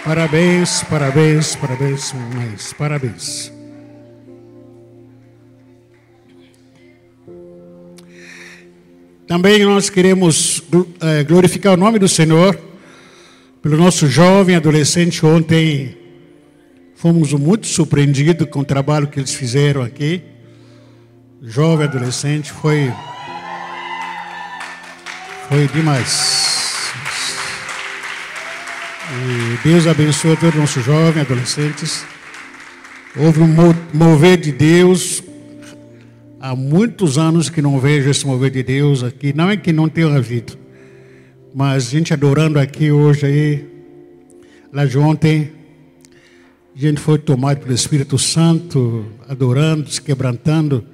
Parabéns, parabéns, parabéns, mais parabéns. Também nós queremos glorificar o nome do Senhor pelo nosso jovem adolescente. Ontem fomos muito surpreendidos com o trabalho que eles fizeram aqui. Jovem adolescente foi demais. E Deus abençoe todos os nossos jovens adolescentes. Houve um mover de Deus. Há muitos anos que não vejo esse mover de Deus aqui. Não é que não tenha havido, mas a gente adorando aqui hoje aí. Lá de ontem, a gente foi tomado pelo Espírito Santo, adorando, se quebrantando,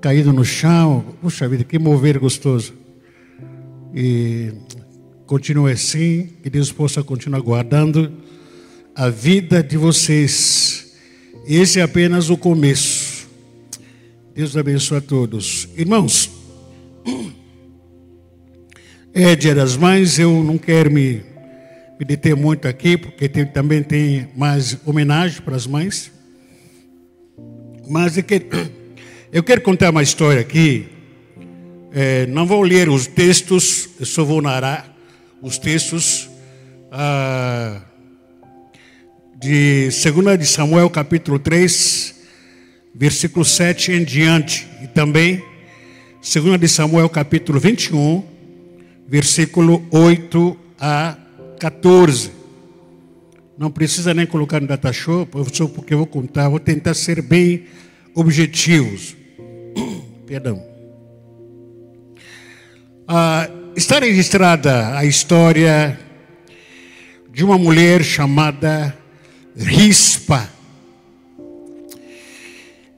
caído no chão. Puxa vida, que mover gostoso. E continue assim, que Deus possa continuar guardando a vida de vocês. Esse é apenas o começo. Deus abençoe a todos. Irmãos, é Dia das Mães, eu não quero me deter muito aqui, porque também tem mais homenagem para as mães. Mas eu quero contar uma história aqui. Não vou ler os textos, eu só vou narrar os textos de 2 de Samuel, capítulo 3, versículo 7 em diante. E também 2 de Samuel, capítulo 21, versículo 8 a 14. Não precisa nem colocar no data show, só porque eu vou contar, vou tentar ser bem objetivos. Perdão. Está registrada a história de uma mulher chamada Rispa.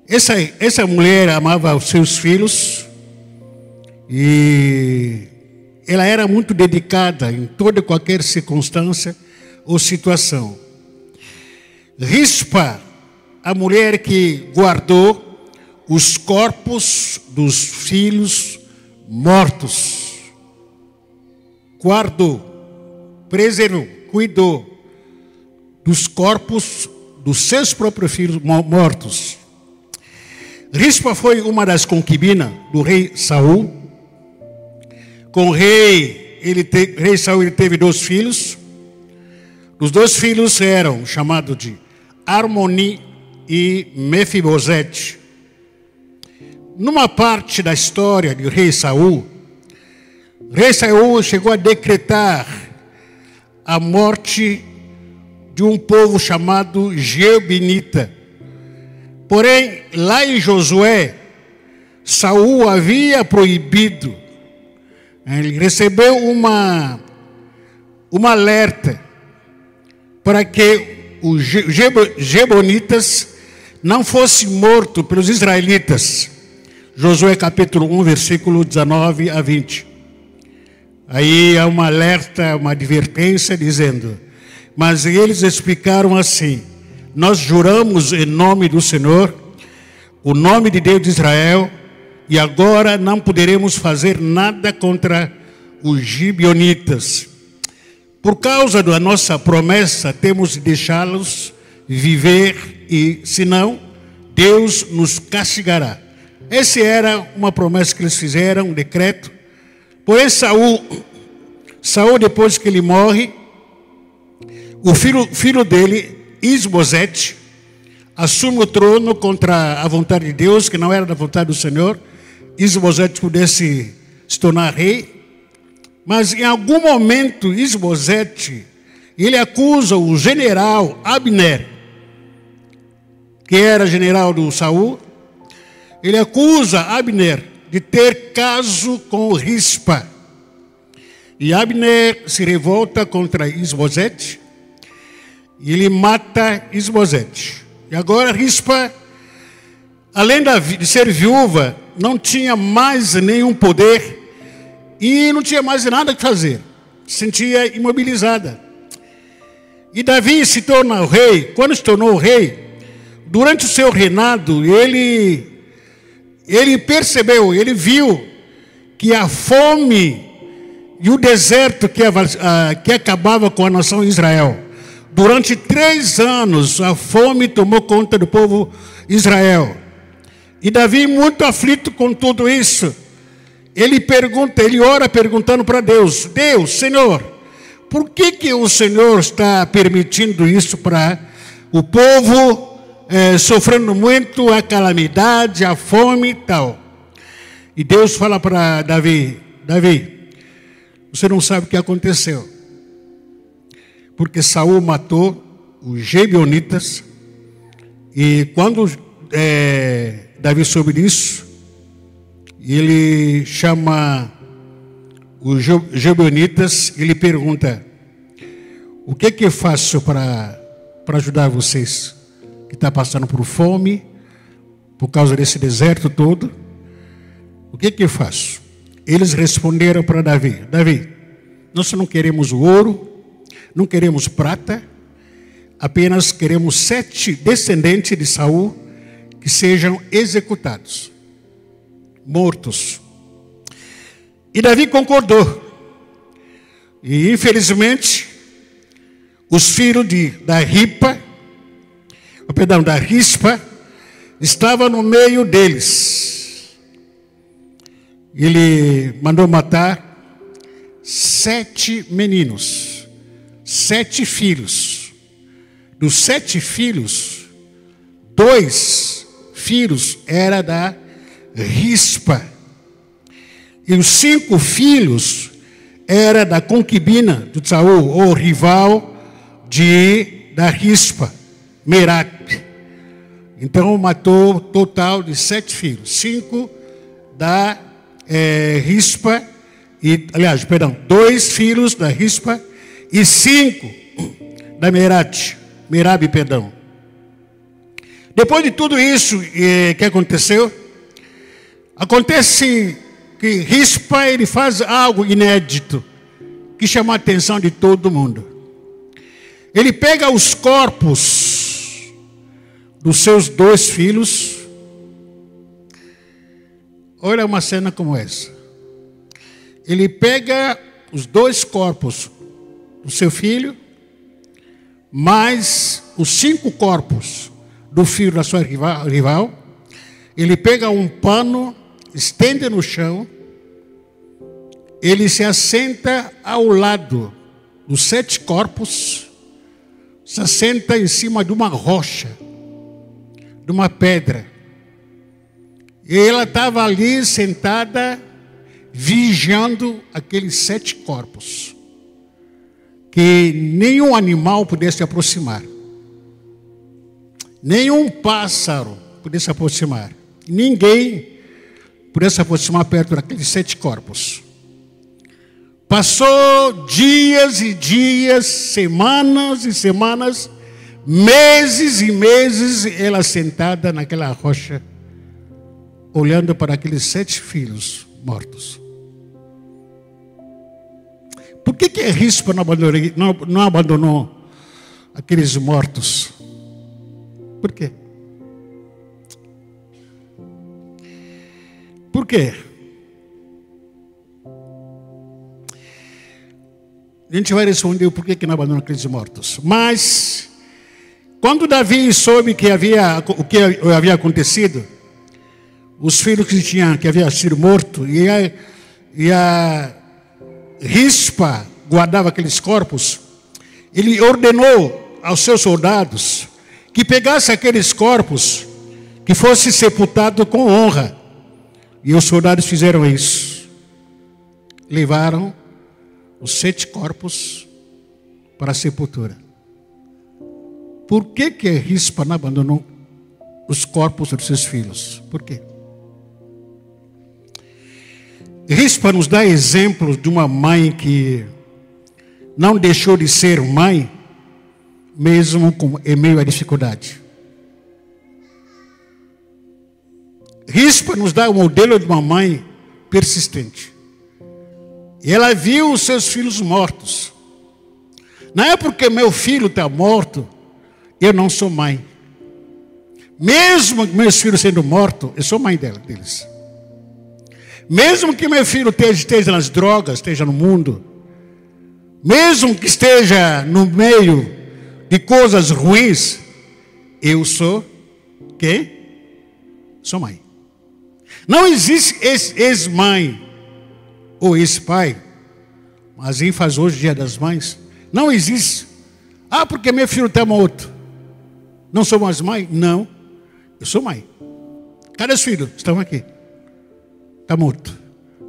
Essa mulher amava os seus filhos e ela era muito dedicada em toda e qualquer circunstância ou situação. Rispa, a mulher que guardou os corpos dos filhos mortos. Guardou, preservou, cuidou dos corpos dos seus próprios filhos mortos. Rispa foi uma das concubinas do rei Saul. Com o rei Saul ele teve 2 filhos. Os 2 filhos eram chamados de Armoni e Mefibosete. Numa parte da história do rei Saul chegou a decretar a morte de um povo chamado Gibeonita. Porém, lá em Josué, Saul havia proibido. Ele recebeu um alerta para que os Gibeonitas não fossem mortos pelos israelitas. Josué capítulo 1, versículo 19 a 20. Aí há um alerta, uma advertência dizendo: mas eles explicaram assim: nós juramos em nome do Senhor, o nome de Deus de Israel, e agora não poderemos fazer nada contra os gibeonitas. Por causa da nossa promessa, temos de deixá-los viver, e senão Deus nos castigará. Essa era uma promessa que eles fizeram, um decreto. Porém, Saul, depois que ele morre, o filho dele, Isbosete, assume o trono contra a vontade de Deus, que não era da vontade do Senhor. Isbosete pudesse se tornar rei. Mas em algum momento, Isbosete, ele acusa o general Abner, que era general do Saul. Ele acusa Abner de ter caso com Rispa. E Abner se revolta contra Isbosete e ele mata Isbosete. E agora Rispa, além de ser viúva, não tinha mais nenhum poder e não tinha mais nada que fazer. Se sentia imobilizada. E Davi se torna o rei. Quando se tornou o rei, durante o seu reinado, ele percebeu, ele viu que a fome e o deserto que acabava com a nação de Israel Durante 3 anos, a fome tomou conta do povo Israel. E Davi, muito aflito com tudo isso, ele ora perguntando para Deus: Deus, Senhor, por que o Senhor está permitindo isso para o povo sofrendo muito a calamidade, a fome e tal? E Deus fala para Davi: Davi, você não sabe o que aconteceu, porque Saul matou os Gebionitas. E quando Davi soube disso, ele chama os Gebionitas e lhe pergunta: o que eu faço para ajudar vocês que estão passando por fome, por causa desse deserto todo? O que eu faço? Eles responderam para Davi: Davi, nós não queremos ouro, não queremos prata, apenas queremos 7 descendentes de Saul que sejam executados, mortos. E Davi concordou. E infelizmente os filhos da Rispa estavam no meio deles. Ele mandou matar 7 meninos, 7 filhos. Dos 7 filhos, 2 filhos eram da Rispa. E os 5 filhos eram da concubina de Saul, ou rival da Rispa, Merab. Então matou total de 7 filhos. 5 da Rispa, 2 filhos da Rispa e 5 da Merab. Depois de tudo isso que aconteceu, acontece que Rispa, ele faz algo inédito que chama a atenção de todo mundo. Ele pega os corpos dos seus 2 filhos. Olha uma cena como essa. Ele pega os 2 corpos do seu filho, mais os 5 corpos do filho da sua rival. Ele pega um pano, estende no chão, ele se assenta ao lado dos 7 corpos, se assenta em cima de uma rocha, de uma pedra. E ela estava ali sentada, vigiando aqueles 7 corpos, que nenhum animal pudesse se aproximar, nenhum pássaro pudesse se aproximar, ninguém pudesse se aproximar perto daqueles 7 corpos. Passou dias e dias, semanas e semanas, meses e meses, ela sentada naquela rocha, olhando para aqueles 7 filhos mortos. Por que a Rispa não abandonou aqueles mortos? Por quê? Por quê? A gente vai responder o porquê que não abandonou aqueles mortos. Mas, quando Davi soube o que havia acontecido, os filhos que havia sido morto, e a Rispa guardava aqueles corpos, ele ordenou aos seus soldados que pegasse aqueles corpos, que fosse sepultado com honra. E os soldados fizeram isso. Levaram os 7 corpos para a sepultura. Por que a Rispa não abandonou os corpos dos seus filhos? Por quê? Rispa nos dá exemplos de uma mãe que não deixou de ser mãe, mesmo em meio à dificuldade. Rispa nos dá o modelo de uma mãe persistente. E ela viu os seus filhos mortos. Não é porque meu filho está morto, eu não sou mãe. Mesmo que meus filhos sendo mortos, eu sou mãe deles. Mesmo que meu filho esteja nas drogas, esteja no mundo, mesmo que esteja no meio de coisas ruins, eu sou quem? Sou mãe. Não existe ex-mãe ou ex-pai, mas em faz hoje Dia das Mães. Não existe. Ah, porque meu filho está morto. Não sou mais mãe? Não, eu sou mãe. Cadê os filhos? Estão aqui. Está morto.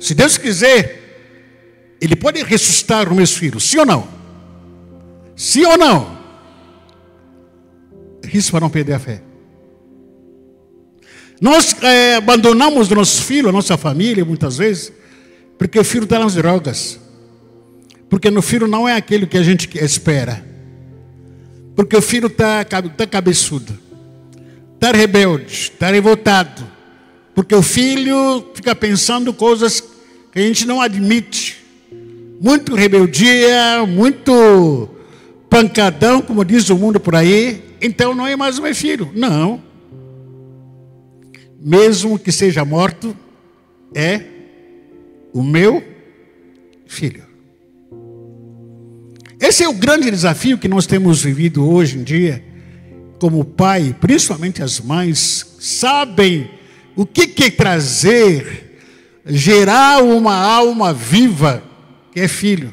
Se Deus quiser, Ele pode ressuscitar os meus filhos. Sim ou não? Sim ou não? Isso para não perder a fé. Nós abandonamos nossos filhos, a nossa família, muitas vezes, porque o filho está nas drogas. Porque no filho não é aquilo que a gente espera. Porque o filho está cabeçudo, está rebelde, está revoltado. Porque o filho fica pensando coisas que a gente não admite. Muito rebeldia, muito pancadão, como diz o mundo por aí. Então não é mais o meu filho. Não. Mesmo que seja morto, é o meu filho. Esse é o grande desafio que nós temos vivido hoje em dia. Como pai, principalmente as mães, sabem o que é trazer, gerar uma alma viva, que é filho.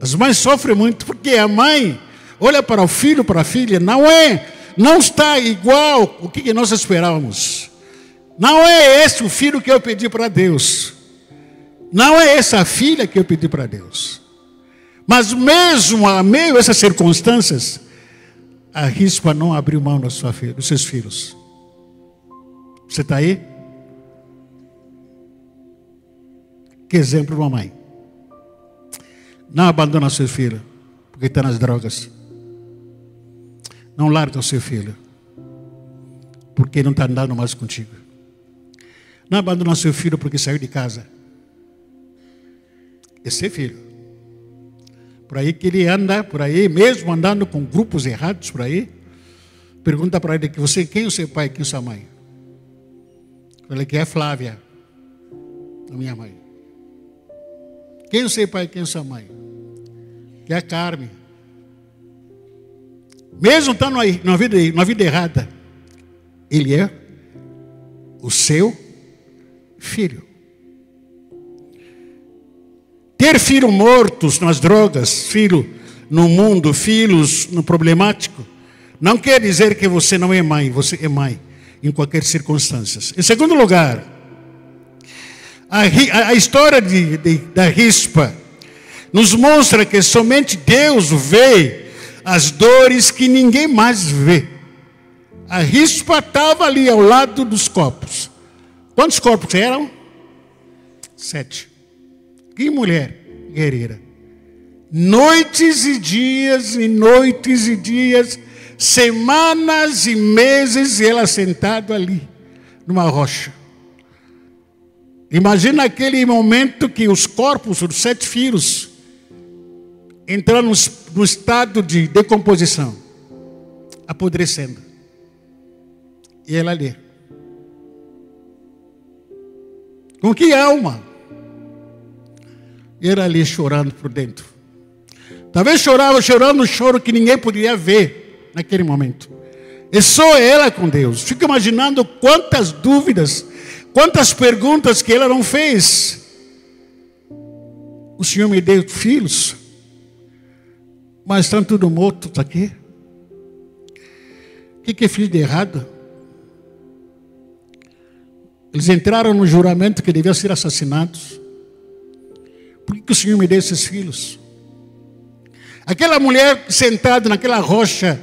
As mães sofrem muito, porque a mãe olha para o filho, para a filha, não está igual o que nós esperávamos. Não é esse o filho que eu pedi para Deus. Não é essa a filha que eu pedi para Deus. Mas mesmo a meio dessas circunstâncias, a rispa não abriu mão dos seus filhos. Você está aí? Que exemplo de uma mãe. Não abandona seu filho, porque está nas drogas. Não larga o seu filho, porque não está andando mais contigo. Não abandona seu filho porque saiu de casa. Esse é filho. Por aí que ele anda, por aí, mesmo andando com grupos errados por aí, pergunta para ele que você, quem é o seu pai, quem é a sua mãe? Ele que é Flávia, a minha mãe. Quem é o seu pai, quem é a sua mãe? Que é a Carmen. Mesmo estando aí na vida errada, ele é o seu filho. Ter filhos mortos nas drogas, filho no mundo, filhos no problemático, não quer dizer que você não é mãe, você é mãe em qualquer circunstância. Em segundo lugar, a história da rispa nos mostra que somente Deus vê as dores que ninguém mais vê. A rispa estava ali ao lado dos corpos. Quantos corpos eram? 7. Que mulher guerreira. Noites e dias, e noites e dias, semanas e meses, e ela sentada ali, numa rocha. Imagina aquele momento que os corpos dos 7 filhos entraram no estado de decomposição, apodrecendo. E ela ali. Com que alma? E ela ali chorando por dentro. Talvez chorando um choro que ninguém poderia ver naquele momento. É só ela com Deus. Fico imaginando quantas dúvidas, quantas perguntas que ela não fez. O Senhor me deu filhos, mas estão tudo mortos aqui. O que eu fiz de errado? Eles entraram no juramento que deviam ser assassinados. Por que o Senhor me deu esses filhos? Aquela mulher sentada naquela rocha,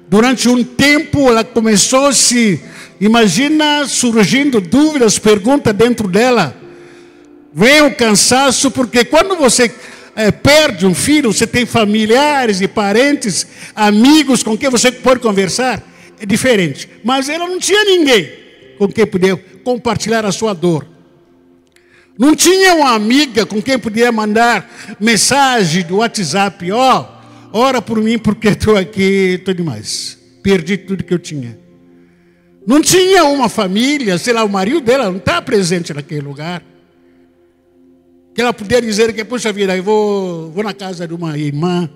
durante um tempo ela começou a se... Imagina surgindo dúvidas, perguntas dentro dela. Vem o cansaço, porque quando você perde um filho, você tem familiares e parentes, amigos com quem você pode conversar. É diferente. Mas ela não tinha ninguém com quem podia compartilhar a sua dor. Não tinha uma amiga com quem podia mandar mensagem do WhatsApp. Ora por mim porque estou aqui, estou demais. Perdi tudo que eu tinha. Não tinha uma família, sei lá, o marido dela não está presente naquele lugar. Que ela podia dizer que, poxa vida, eu vou na casa de uma irmã,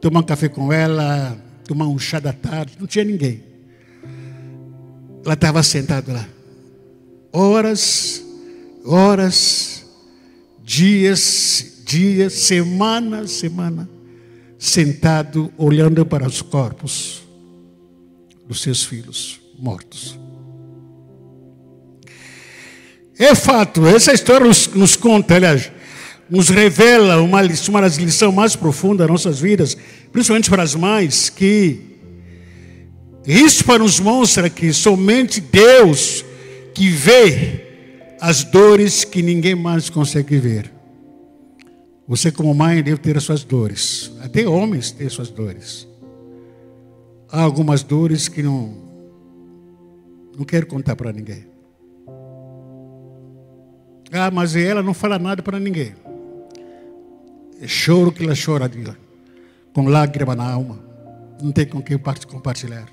tomar um café com ela, tomar um chá da tarde. Não tinha ninguém. Ela estava sentada lá. Horas, horas, dias, semana, sentado, olhando para os corpos dos seus filhos mortos. É fato, essa história nos conta, aliás, nos revela uma das lições mais profundas das nossas vidas, principalmente para as mães, que isso nos mostra que somente Deus que vê as dores que ninguém mais consegue ver. Você como mãe deve ter as suas dores. Até homens têm as suas dores. Há algumas dores que não quero contar para ninguém. Ah, mas ela não fala nada para ninguém. É choro que ela chora, com lágrima na alma. Não tem com quem compartilhar.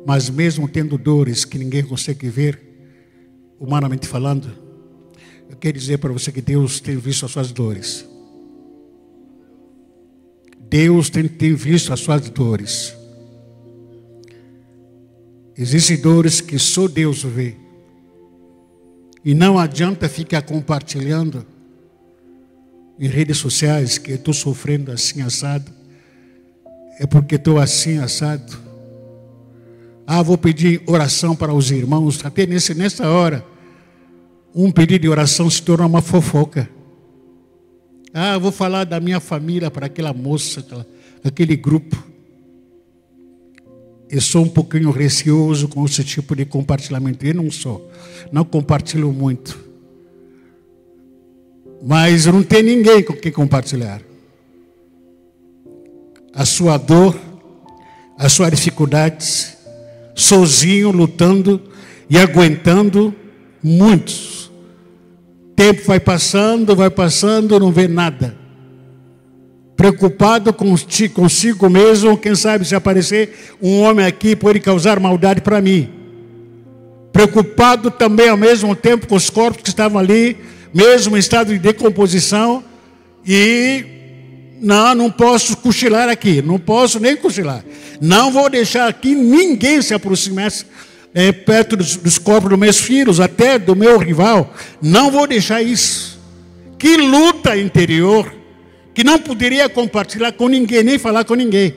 Mas mesmo tendo dores que ninguém consegue ver, humanamente falando, eu quero dizer para você que Deus tem visto as suas dores. Deus tem visto as suas dores. Existem dores que só Deus vê. E não adianta ficar compartilhando em redes sociais que eu estou sofrendo assim assado. É porque estou assim assado. Ah, vou pedir oração para os irmãos. Até nessa hora, um pedido de oração se torna uma fofoca. Ah, vou falar da minha família para aquela moça, aquele grupo. Eu sou um pouquinho receoso com esse tipo de compartilhamento. Eu não compartilho muito. Mas não tem ninguém com quem compartilhar. A sua dor, as suas dificuldades, sozinho, lutando e aguentando muitos. Tempo vai passando, não vê nada. Preocupado consigo mesmo, quem sabe se aparecer um homem aqui pode causar maldade para mim. Preocupado também ao mesmo tempo com os corpos que estavam ali, mesmo em estado de decomposição. E não posso cochilar aqui, não posso nem cochilar. Não vou deixar aqui ninguém se aproximar perto dos corpos dos meus filhos, até do meu rival. Não vou deixar isso. Que luta interior, que não poderia compartilhar com ninguém, nem falar com ninguém.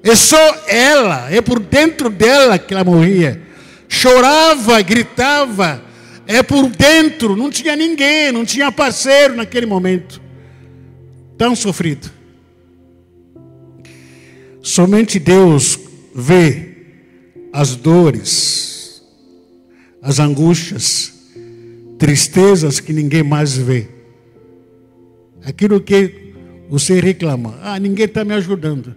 É só ela, é por dentro dela que ela morria. Chorava, gritava, é por dentro, não tinha ninguém, não tinha parceiro naquele momento. Tão sofrido. Somente Deus vê as dores, as angústias, tristezas que ninguém mais vê. Aquilo que você reclama. Ah, ninguém está me ajudando.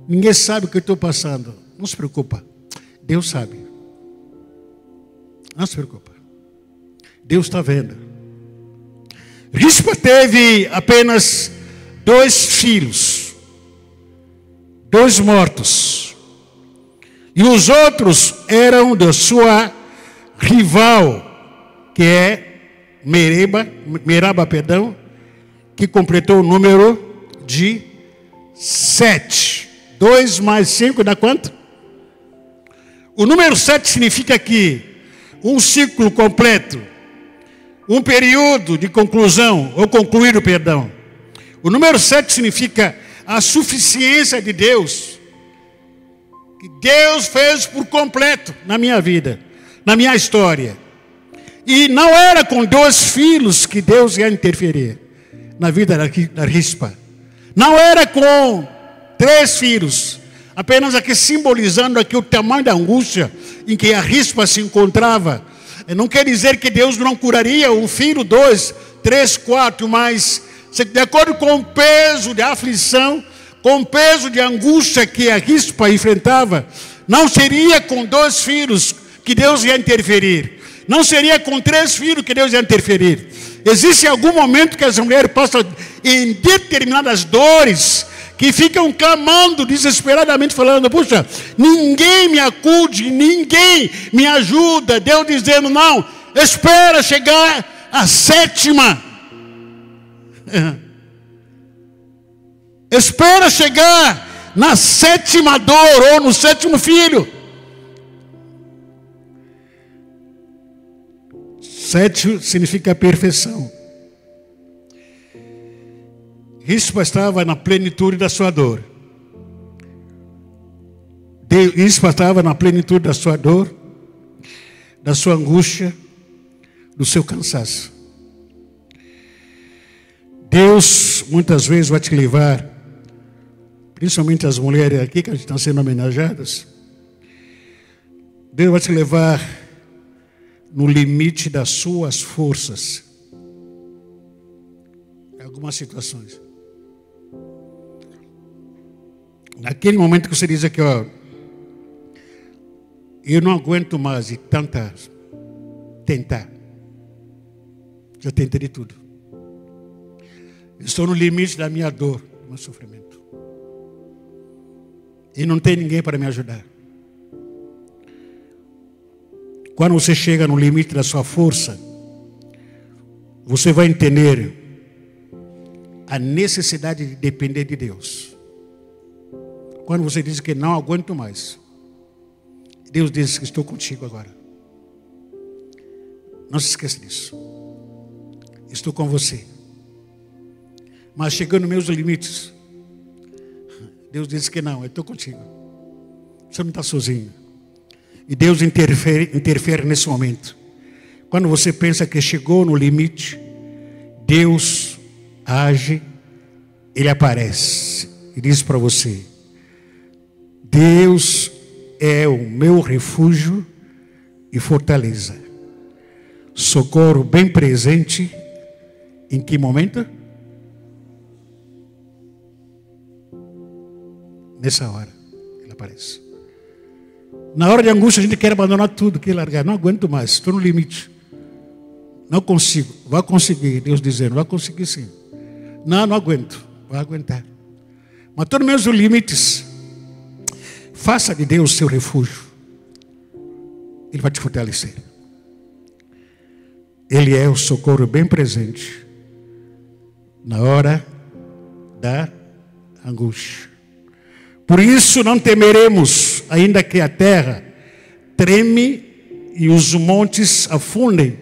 Ninguém sabe o que eu estou passando. Não se preocupa. Deus sabe. Não se preocupa. Deus está vendo. Rispa teve apenas 2 filhos. 2 mortos. E os outros eram da sua rival, que é Meraba, que completou o número de 7. 2 mais 5 dá quanto? O número 7 significa que um ciclo completo, um período de conclusão, ou concluído, perdão. O número 7 significa a suficiência de Deus, que Deus fez por completo na minha vida, na minha história. E não era com 2 filhos que Deus ia interferir na vida da Rispa. Não era com 3 filhos, apenas aqui simbolizando aqui o tamanho da angústia em que a Rispa se encontrava. Não quer dizer que Deus não curaria um filho, 2, 3, 4, mas de acordo com o peso de aflição, com o peso de angústia que a Rispa enfrentava, não seria com 2 filhos que Deus ia interferir. Não seria com 3 filhos que Deus ia interferir. Existe algum momento que as mulheres passam em determinadas dores, que ficam clamando desesperadamente, falando: puxa, ninguém me acude, ninguém me ajuda. Deus dizendo: não, espera chegar a 7ª. Espera chegar na 7ª dor ou no 7º filho. 7 significa perfeição. Rispa estava na plenitude da sua dor. Rispa estava na plenitude da sua dor, da sua angústia, do seu cansaço. Deus muitas vezes vai te levar, principalmente as mulheres aqui que estão sendo homenageadas, Deus vai te levar no limite das suas forças. Em algumas situações. Naquele momento que você diz aqui, ó, eu não aguento mais de tentar. Já tentei de tudo. Estou no limite da minha dor, do meu sofrimento. E não tem ninguém para me ajudar. Quando você chega no limite da sua força, você vai entender a necessidade de depender de Deus. Quando você diz que não aguento mais, Deus diz que estou contigo agora. Não se esqueça disso. Estou com você. Mas chegando nos meus limites, Deus diz que não, eu estou contigo. Você não está sozinho. E Deus interfere nesse momento. Quando você pensa que chegou no limite, Deus age, Ele aparece e diz para você: Deus é o meu refúgio e fortaleza. Socorro bem presente. Em que momento? Nessa hora, Ele aparece. Na hora de angústia a gente quer abandonar tudo, quer largar. Não aguento mais, estou no limite. Não consigo. Vai conseguir, Deus dizendo, vai conseguir sim. Não aguento. Vai aguentar. Mas estou nos meus limites. Faça de Deus seu refúgio. Ele vai te fortalecer. Ele é o socorro bem presente na hora da angústia. Por isso não temeremos, ainda que a terra treme e os montes afundem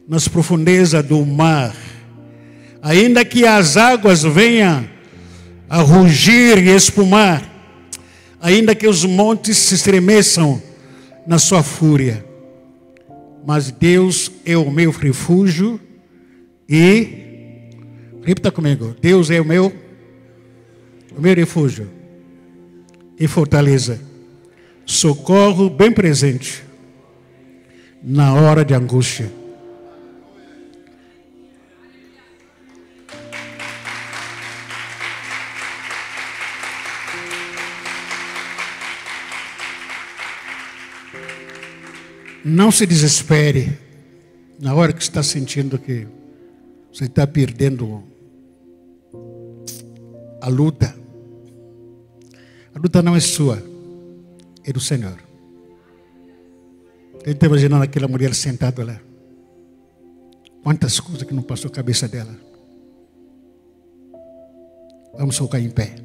nas profundezas do mar. Ainda que as águas venham a rugir e espumar. Ainda que os montes se estremeçam na sua fúria. Mas Deus é o meu refúgio e... Repita comigo. Deus é o meu refúgio e fortaleza. Socorro bem presente na hora de angústia. Não se desespere na hora que está sentindo que você está perdendo a luta. A luta não é sua, é do Senhor. Tenta imaginar aquela mulher sentada lá. Quantas coisas que não passou a cabeça dela. Vamos colocar em pé.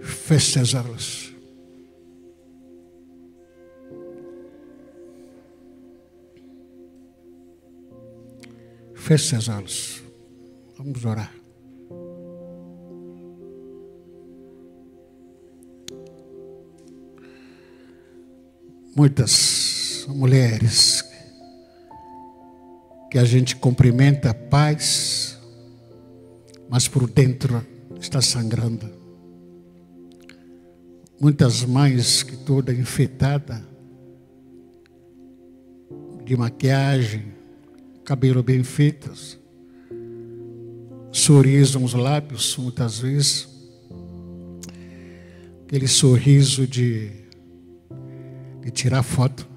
Feche seus olhos. Feche seus olhos. Vamos orar. Muitas mulheres que a gente cumprimenta a paz, mas por dentro está sangrando. Muitas mães que toda enfeitada, de maquiagem, cabelo bem feitos, sorriso nos lábios, muitas vezes, aquele sorriso de tirar foto,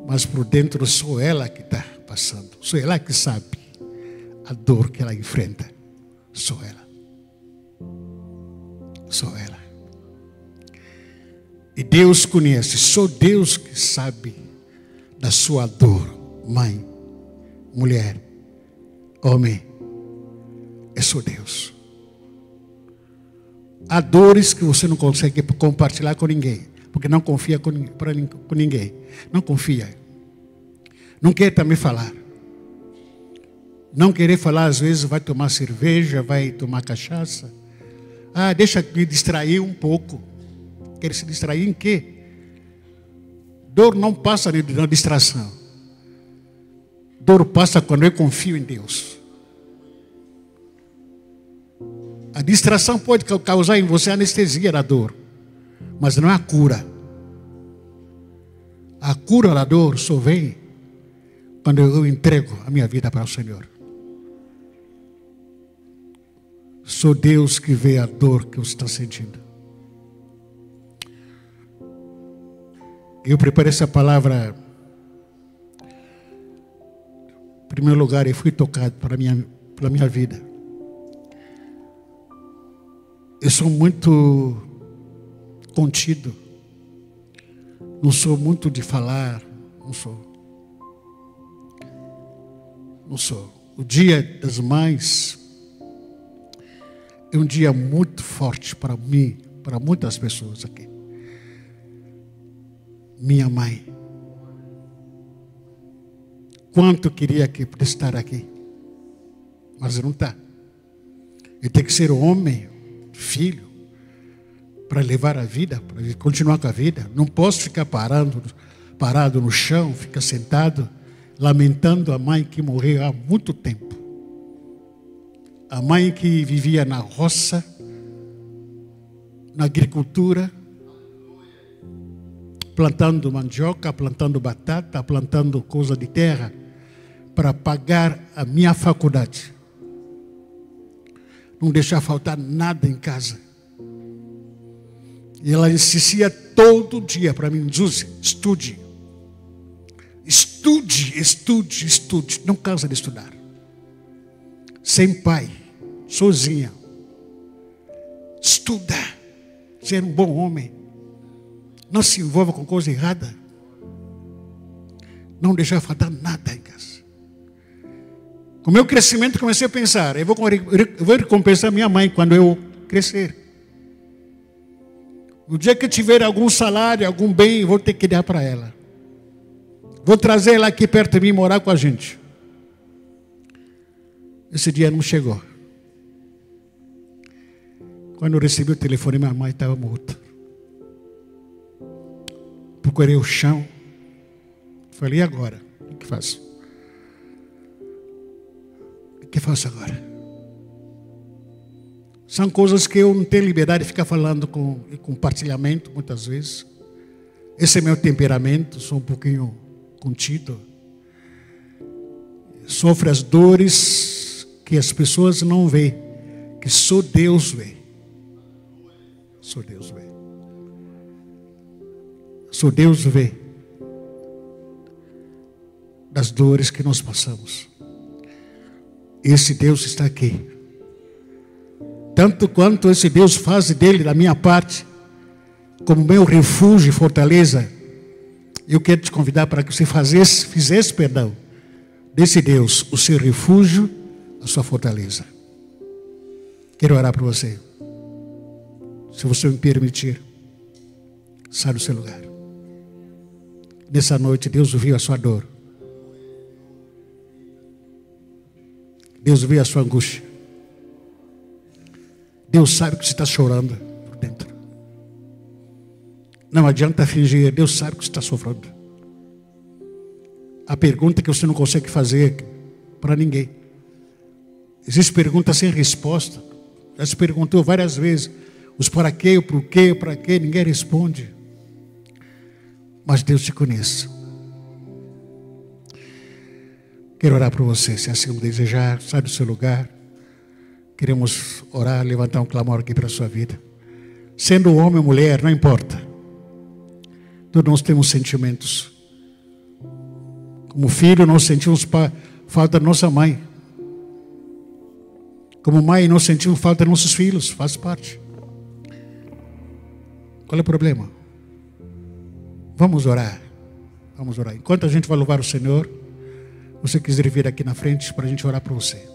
mas por dentro sou ela que está passando, sou ela que sabe a dor que ela enfrenta, sou ela. Sou ela. E Deus conhece, só Deus que sabe da sua dor. Mãe, mulher, homem, é só Deus. Há dores que você não consegue compartilhar com ninguém, porque não confia com ninguém. Não confia. Não quer também falar. Não querer falar, às vezes vai tomar cerveja, vai tomar cachaça. Ah, deixa me distrair um pouco. Quer se distrair em quê? Dor não passa na distração. Dor passa quando eu confio em Deus. A distração pode causar em você anestesia da dor, mas não é a cura. A cura da dor só vem quando eu entrego a minha vida para o Senhor. Só Deus que vê a dor que você está sentindo. Eu preparei essa palavra. Em primeiro lugar, eu fui tocado pela minha vida. Eu sou muito contido. Não sou muito de falar. Não sou. O Dia das Mães é um dia muito forte para mim, para muitas pessoas aqui. Minha mãe. Quanto queria que pudesse estar aqui, mas não está. Eu tenho que ser homem, filho, para levar a vida, para continuar com a vida. Não posso ficar parado no chão, ficar sentado, lamentando a mãe que morreu há muito tempo. A mãe que vivia na roça, na agricultura, plantando mandioca, plantando batata, plantando coisa de terra, para pagar a minha faculdade. Não deixar faltar nada em casa. E ela insistia todo dia para mim: Zuzi, estude. Estude. Não cansa de estudar. Sem pai, sozinha. Estuda. Ser um bom homem. Não se envolva com coisa errada. Não deixar faltar nada em casa. Com o meu crescimento, comecei a pensar: eu vou recompensar minha mãe quando eu crescer. No dia que eu tiver algum salário, algum bem, eu vou ter que dar para ela. Vou trazer ela aqui perto de mim morar com a gente. Esse dia não chegou. Quando eu recebi o telefone, minha mãe estava morta. Procurei o chão. Falei: e agora? O que faço? O que faço agora? São coisas que eu não tenho liberdade de ficar falando com compartilhamento muitas vezes. Esse é meu temperamento, sou um pouquinho contido. Sofre as dores que as pessoas não veem, que só Deus vê. Só Deus vê. Só Deus vê das dores que nós passamos. Esse Deus está aqui. Tanto quanto esse Deus faz dele, da minha parte, como meu refúgio e fortaleza, eu quero te convidar para que você fizesse perdão desse Deus, o seu refúgio, a sua fortaleza. Quero orar por você. Se você me permitir, sai do seu lugar. Nessa noite, Deus ouviu a sua dor. Deus ouviu a sua angústia. Deus sabe que você está chorando por dentro. Não adianta fingir. Deus sabe que você está sofrendo. A pergunta que você não consegue fazer para ninguém. Existe pergunta sem resposta. Já se perguntou várias vezes. Os para quê, o porquê, o para quê. Ninguém responde. Mas Deus te conhece. Quero orar por você. Se assim o desejar, sai do seu lugar. Queremos orar, levantar um clamor aqui para a sua vida. Sendo homem ou mulher, não importa. Todos nós temos sentimentos. Como filho, nós sentimos falta da nossa mãe. Como mãe, nós sentimos falta dos nossos filhos. Faz parte. Qual é o problema? Vamos orar. Vamos orar. Enquanto a gente vai louvar o Senhor, você quiser vir aqui na frente para a gente orar para você.